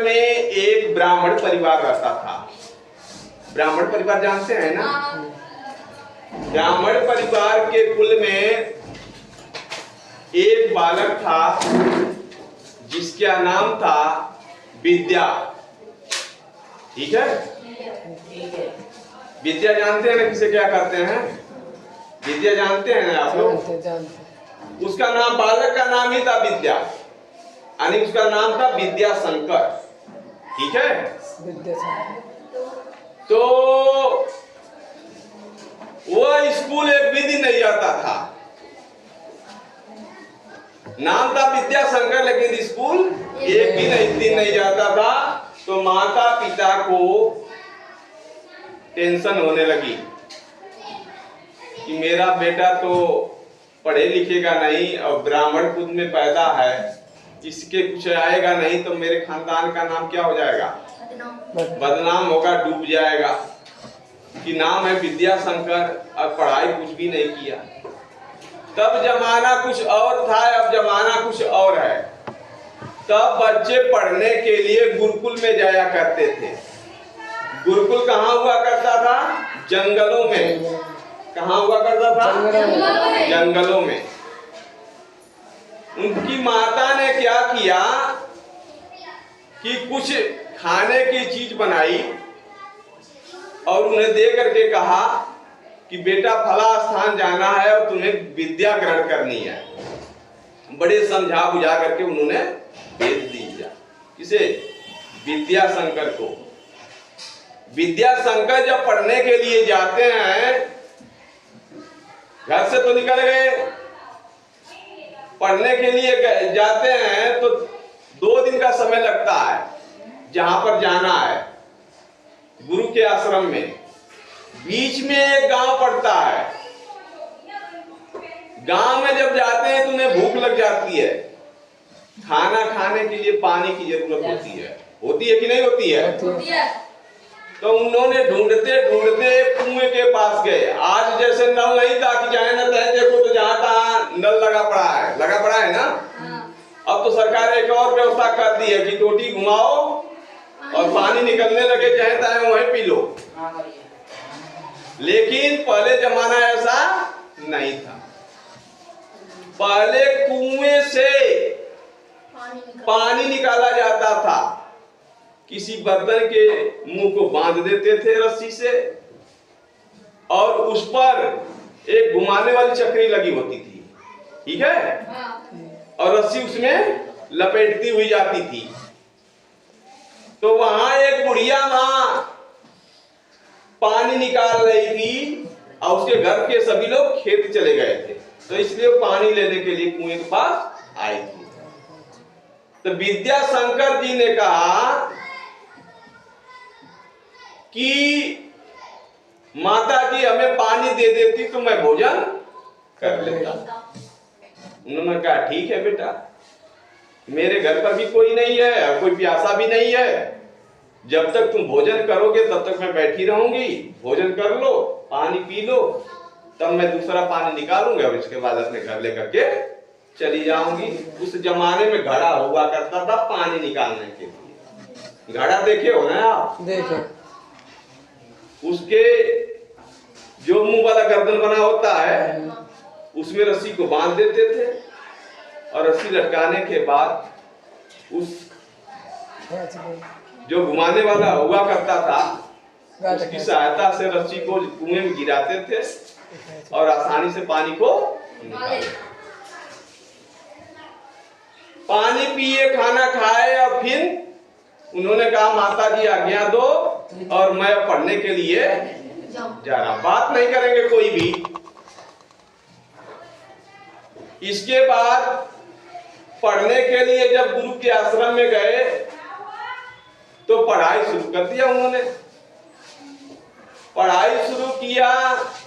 में एक ब्राह्मण परिवार रहता था। ब्राह्मण परिवार जानते हैं ना? ब्राह्मण परिवार के कुल में एक बालक था जिसका नाम था विद्या। ठीक है? विद्या जानते हैं ना किसे क्या करते हैं? विद्या जानते हैं ना आप लोग? उसका नाम, बालक का नाम ही था विद्या, यानी उसका नाम था विद्याशंकर। ठीक है? तो वह स्कूल एक भी दिन नहीं जाता था। नाम था विद्याशंकर, लेकिन स्कूल एक भी दिन नहीं जाता था। तो माता पिता को टेंशन होने लगी कि मेरा बेटा तो पढ़े लिखेगा नहीं और ब्राह्मण कुल में पैदा है, इसके कुछ आएगा नहीं तो मेरे खानदान का नाम क्या हो जाएगा? बदनाम होगा, डूब जाएगा। कि नाम है विद्याशंकर और पढ़ाई कुछ भी नहीं किया। तब जमाना कुछ और था, अब जमाना कुछ और है। तब बच्चे पढ़ने के लिए गुरुकुल में जाया करते थे। गुरुकुल कहाँ हुआ करता था? जंगलों में। कहाँ हुआ करता था? जंगलों में। उनकी माता ने क्या किया कि कुछ खाने की चीज बनाई और उन्हें दे करके कहा कि बेटा फला स्थान जाना है और तुम्हें विद्या ग्रहण करनी है। बड़े समझा बुझा करके उन्होंने भेज दिया। किसे? विद्याशंकर को। विद्याशंकर जब पढ़ने के लिए जाते हैं, घर से तो निकल गए, पढ़ने के लिए जाते हैं तो 2 दिन का समय लगता है जहां पर जाना है गुरु के आश्रम में। बीच में एक गांव पड़ता है। गांव में जब जाते हैं तो उन्हें भूख लग जाती है। खाना खाने के लिए पानी की जरूरत होती है कि नहीं होती है? तो उन्होंने ढूंढते ढूंढते कुएं के पास गए। आज जैसे नल नहीं था कि जाए ना तय देखो, तो जहां तहां नल लगा पड़ा है ना। अब तो सरकार एक और व्यवस्था कर दी है कि टोटी घुमाओ और पानी निकलने लगे, चाहे ताए वहीं पी लो। लेकिन पहले जमाना ऐसा नहीं था। पहले कुएं से पानी निकाला जाता था। किसी बर्तन के मुंह को बांध देते थे रस्सी से और उस पर एक घुमाने वाली चक्री लगी होती थी। ठीक है? और रस्सी उसमें लपेटती हुई जाती थी। तो वहां एक बुढ़िया मां पानी निकाल रही थी और उसके घर के सभी लोग खेत चले गए थे, तो इसलिए पानी लेने के लिए कुएं के पास आई थी। तो विद्याशंकर जी ने कहा कि माता जी हमें पानी दे देती तो मैं भोजन कर लेता। उन्होंने कहा ठीक है बेटा, मेरे घर पर भी कोई नहीं है, कोई प्यासा भी नहीं है। जब तक तुम भोजन करोगे तब तक मैं बैठी रहूंगी। भोजन कर लो, पानी पी लो, तब मैं दूसरा पानी निकालूंगा और इसके बाद अपने घर लेकर के चली जाऊंगी। उस जमाने में घड़ा हुआ करता था पानी निकालने के लिए। घड़ा देखे हो ना आप? देखे। उसके जो मुंह वाला गर्दन बना होता है उसमें रस्सी को बांध देते थे और रस्सी लटकाने के बाद उस जो घुमाने वाला हुआ करता था उसकी सहायता से रस्सी को कुएं में गिराते थे और आसानी से पानी को निकालते। पानी पिए, खाना खाए और फिर उन्होंने कहा माता जी आज्ञा दो और मैं पढ़ने के लिए जा रहा। बात नहीं करेंगे कोई भी। इसके बाद पढ़ने के लिए जब गुरु के आश्रम में गए तो पढ़ाई शुरू कर दिया उन्होंने। पढ़ाई शुरू किया,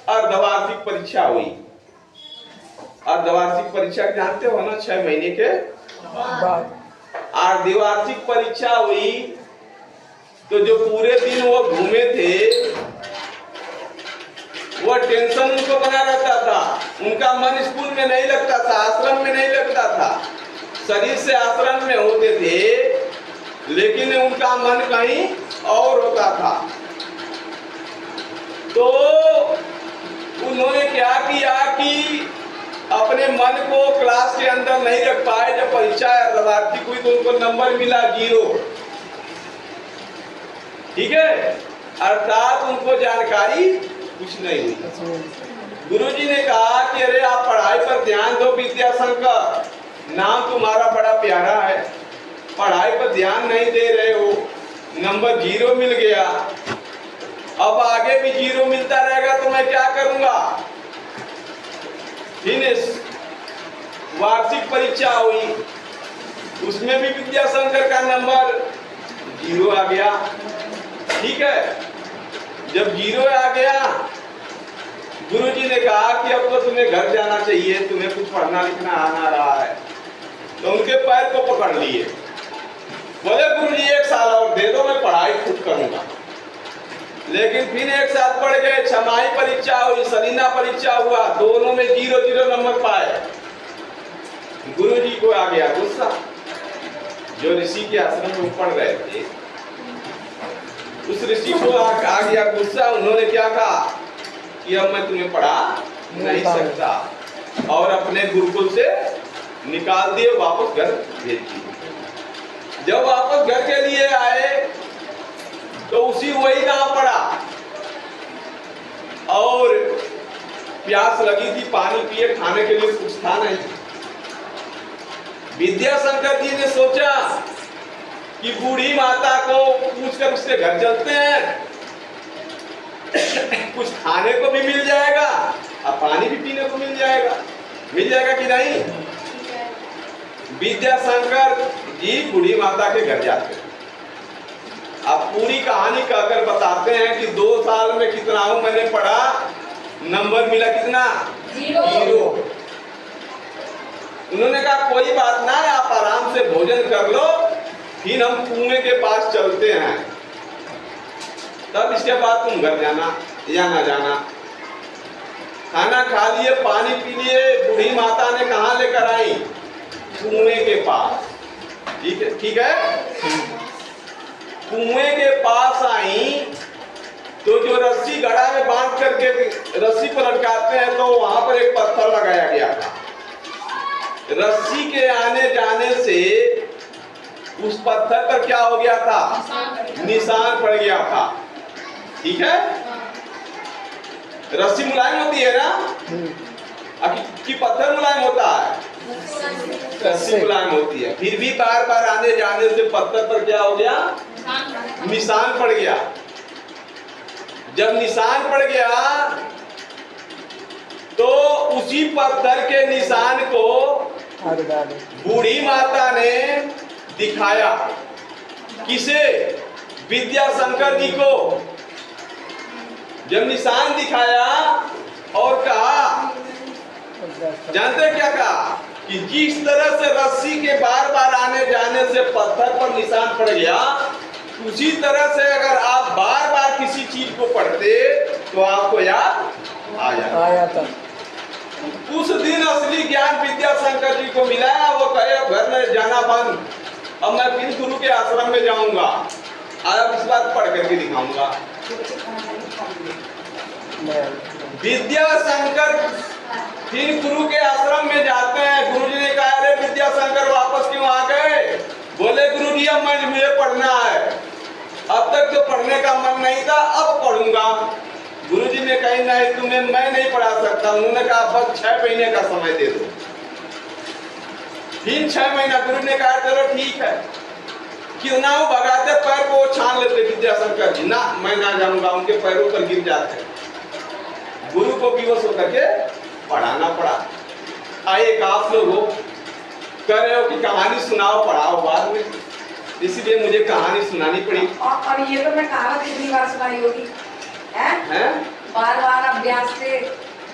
अर्धवार्षिक परीक्षा हुई। अर्धवार्षिक परीक्षा जानते हो ना, 6 महीने के बाद अर्धवार्षिक परीक्षा हुई। तो जो पूरे दिन वो घूमे थे वो टेंशन उनको बना रहता था। उनका मन स्कूल में नहीं लगता था, आश्रम में नहीं लगता था। शरीर से आश्रम में होते थे लेकिन उनका मन कहीं और होता था। तो उन्होंने क्या किया कि अपने मन को क्लास के अंदर नहीं रख पाए। जब परीक्षा अर्धवार्षिक हुई तो उनको नंबर मिला 0। ठीक है, अर्थात उनको जानकारी कुछ नहीं हुई। गुरुजी ने कहा कि अरे आप पढ़ाई पर ध्यान दो विद्याशंकर, नाम तुम्हारा बड़ा प्यारा है, पढ़ाई पर ध्यान नहीं दे रहे हो, नंबर 0 मिल गया, अब आगे भी 0 मिलता रहेगा तो मैं क्या करूंगा। फिनिश वार्षिक परीक्षा हुई, उसमें भी विद्याशंकर का नंबर 0 आ गया। ठीक है, जब 0 आ गया गुरुजी ने कहा कि अब तो तुम्हें घर जाना चाहिए, तुम्हें कुछ पढ़ना लिखना आना रहा है। तो उनके पैर को पकड़ लिए, बोले गुरुजी 1 साल और दे दो, मैं पढ़ाई खुद करूंगा। लेकिन फिर 1 साल पढ़ गए, छमाही परीक्षा हुई, सलीना परीक्षा हुआ, दोनों में 0-0 नंबर पाए। गुरुजी को आ गया गुस्सा, जो ऋषि के आश्रम में पढ़ रहे थे, उस ऋषि को आ गया गुस्सा। उन्होंने क्या कहा कि अब मैं तुम्हें पढ़ा नहीं सकता, और अपने गुरुकुल से निकाल दिए, वापस घर भेज दिए। जब वापस घर के लिए आए तो उसी वही गांव पड़ा, और प्यास लगी थी, पानी पिए, खाने के लिए कुछ था नहीं। विद्याशंकर जी ने सोचा कि बूढ़ी माता को पूछकर उसके घर चलते हैं, कुछ खाने को भी मिल जाएगा और पानी भी पीने को मिल जाएगा कि नहीं। विद्याशंकर जी बूढ़ी माता के घर जाते हैं। अब पूरी कहानी कहकर बताते हैं कि 2 साल में कितना हूं मैंने पढ़ा, नंबर मिला कितना 0। उन्होंने कहा कोई बात ना है, आप आराम से भोजन कर लो, फिर हम कुएं के पास चलते हैं, तब इसके बाद तुम घर जाना या ना जाना। खाना खा लिए, पानी पी लिए, बूढ़ी माता ने कहाँ लेकर आई, कुएं के पास। ठीक है, कुएं के पास आई तो जो रस्सी गड़ा में बांध करके रस्सी पर लटकाते हैं, तो वहां पर एक पत्थर लगाया गया था। रस्सी के आने जाने से उस पत्थर पर क्या हो गया था, निशान पड़ गया था। ठीक है, रस्सी मुलायम होती है ना, कि पत्थर मुलायम होता है, रस्सी मुलायम होती है। फिर भी बार बार आने जाने से पत्थर पर क्या हो गया, निशान पड़ गया। जब निशान पड़ गया तो उसी पत्थर के निशान को बूढ़ी माता ने दिखाया, किसे, विद्याशंकर जी को। जब निशान दिखाया और कहा, जानते क्या कहा, कि जिस तरह से रस्सी के बार बार आने जाने से पत्थर पर निशान पड़ गया, उसी तरह से अगर आप बार बार किसी चीज को पढ़ते तो आपको याद आ जाता। उस दिन असली ज्ञान विद्याशंकर जी को मिला। वो कहे अब घर में जाना बंद, अब मैं फिर गुरु के आश्रम में जाऊंगा, अब इस बात पढ़ करके दिखाऊंगा। विद्याशंकर फिर गुरु के आश्रम में जाते हैं। गुरु जी ने कहा, अरे विद्याशंकर वापस क्यों आ गए? बोले गुरु जी अब मुझे पढ़ना है, अब तक तो पढ़ने का मन नहीं था, अब पढ़ूंगा। गुरुजी ने कहा नहीं, तुम्हें मैं नहीं पढ़ा सकता। उन्होंने कहा बस 6 महीने का समय दे दो। फिर 6 महीना गुरु ने कहा चलो ठीक है, क्यों ना वो भगाते पैर को छान लेते विद्याशंकर जी, ना मैं ना जाऊंगा, उनके पैरों पर गिर जाते। गुरु को विवश होकर के पढ़ाना पड़ा। आइए आप लोग हो कह रहे हो कि कहानी सुनाओ पढ़ाओ बाद में, इसलिए मुझे कहानी सुनानी पड़ी। और ये तो मैं कहावत कितनी बार सुनाई होगी, हैं? बार बार अभ्यास से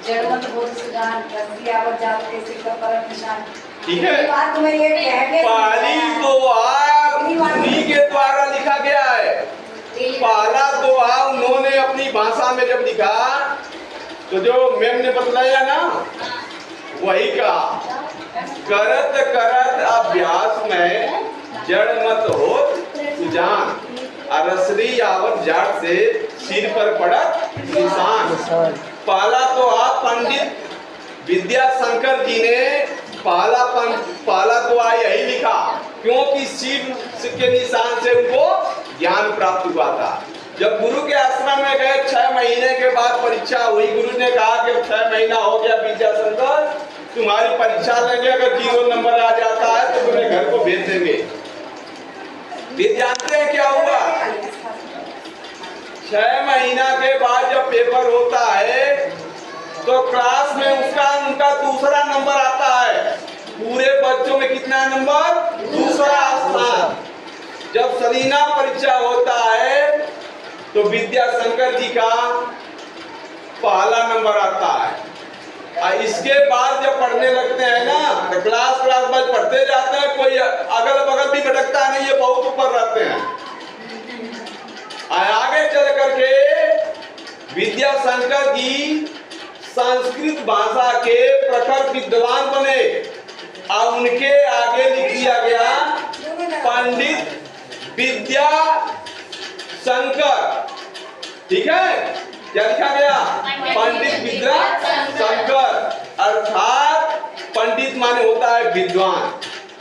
जड़मत बोध सुजान, रस्सी आवत जाते सिक्का पर निशान। ठीक है, बात तुम्हें ये कह के पहली दुआ उन्हीं के द्वारा लिखा गया है। पहला दुआ उन्होंने अपनी भाषा में जब लिखा तो जो मैम ने बतलाया ना वही कहा, करत करत अभ्यास में जड़ मत हो सुजान अरसरी आवत जाट से सिर पर पड़त निशान। पहला तो आप पंडित विद्याशंकर जी ने पहला तो यही लिखा, क्योंकि सिर के निशान से उनको ज्ञान प्राप्त हुआ था। जब गुरु के आश्रम में गए 6 महीने के बाद परीक्षा हुई। गुरु ने कहा कि 6 महीना हो गया विद्याशंकर, तुम्हारी परीक्षा लेंगे, अगर 0 नंबर आ जाता है तो तुम्हें घर को भेज देंगे। फिर जानते हैं क्या हुआ? 6 महीना के बाद जब पेपर होता है तो क्लास में उनका दूसरा नंबर आता है। पूरे बच्चों में कितना नंबर? दूसरा स्थान। जब सलीना परीक्षा होता है तो विद्याशंकर जी का पहला नंबर आता है। और इसके बाद जब पढ़ने लगते हैं ना तो क्लास बस पढ़ते जाते हैं, कोई अगल बगल भी भटकता नहीं, ये बहुत ऊपर रहते हैं। आगे चल करके विद्याशंकर जी संस्कृत भाषा के प्रखर विद्वान बने और उनके आगे लिख दिया गया पंडित विद्याशंकर। ठीक है, क्या लिखा गया? पंडित विद्याशंकर, अर्थात पंडित माने होता है विद्वान।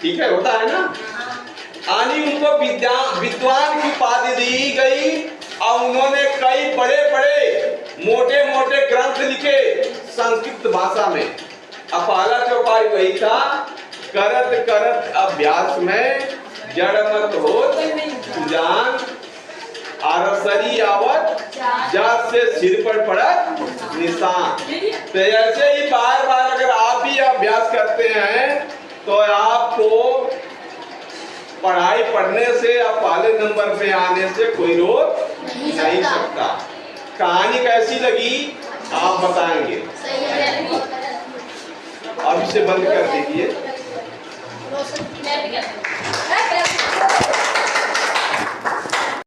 ठीक है, होता है ना। आनी उनको विद्वान की उपाधि दी गई और उन्होंने कई बड़े बड़े मोटे मोटे ग्रंथ लिखे संस्कृत भाषा में। अब पहला चौपाई वही था, करत करत अभ्यास में जड़ मत हो सुजान अरसरी आवत जात से सिर पर पड़त निशान। तो ऐसे ही बार बार अगर आप भी अभ्यास करते हैं तो आपको पढ़ाई पढ़ने से या पहले नंबर पे आने से कोई रोक नहीं सकता। कहानी कैसी लगी आप बताएंगे। अब इसे बंद कर दीजिए।